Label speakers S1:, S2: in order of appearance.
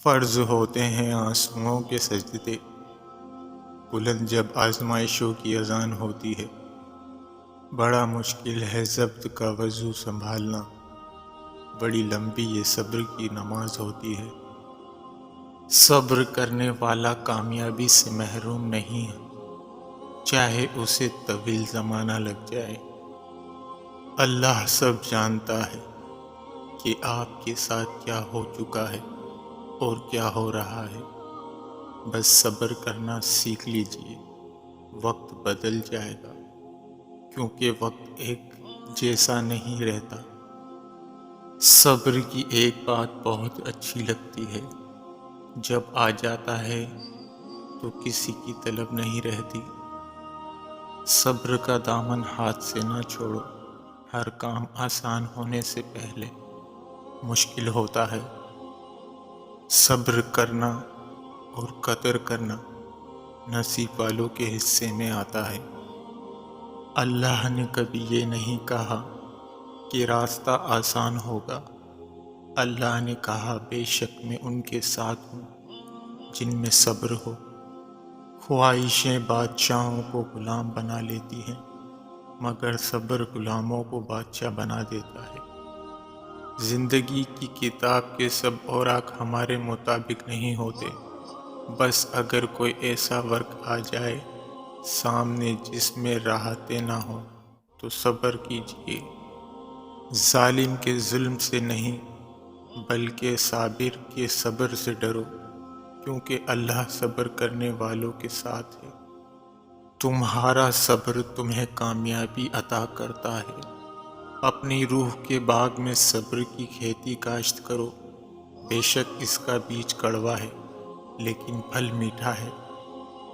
S1: فرض ہوتے ہیں آنسوؤں کے سجدے، بلند جب آزمائشوں کی اذان ہوتی ہے۔ بڑا مشکل ہے ضبط کا وضو سنبھالنا، بڑی لمبی یہ صبر کی نماز ہوتی ہے۔ صبر کرنے والا کامیابی سے محروم نہیں ہے، چاہے اسے طویل زمانہ لگ جائے۔ اللہ سب جانتا ہے کہ آپ کے ساتھ کیا ہو چکا ہے اور کیا ہو رہا ہے۔ بس صبر کرنا سیکھ لیجئے، وقت بدل جائے گا، کیونکہ وقت ایک جیسا نہیں رہتا۔ صبر کی ایک بات بہت اچھی لگتی ہے، جب آ جاتا ہے تو کسی کی طلب نہیں رہتی۔ صبر کا دامن ہاتھ سے نہ چھوڑو، ہر کام آسان ہونے سے پہلے مشکل ہوتا ہے۔ صبر کرنا اور قدر کرنا نصیب والوں کے حصے میں آتا ہے۔ اللہ نے کبھی یہ نہیں کہا کہ راستہ آسان ہوگا، اللہ نے کہا بے شک میں ان کے ساتھ ہوں جن میں صبر ہو۔ خواہشیں بادشاہوں کو غلام بنا لیتی ہیں، مگر صبر غلاموں کو بادشاہ بنا دیتا ہے۔ زندگی کی کتاب کے سب اوراق ہمارے مطابق نہیں ہوتے، بس اگر کوئی ایسا وقت آ جائے سامنے جس میں راحتیں نہ ہوں تو صبر کیجئے۔ ظالم کے ظلم سے نہیں بلکہ صابر کے صبر سے ڈرو، کیونکہ اللہ صبر کرنے والوں کے ساتھ ہے۔ تمہارا صبر تمہیں کامیابی عطا کرتا ہے۔ اپنی روح کے باغ میں صبر کی کھیتی کاشت کرو، بے شک اس کا بیج کڑوا ہے لیکن پھل میٹھا ہے۔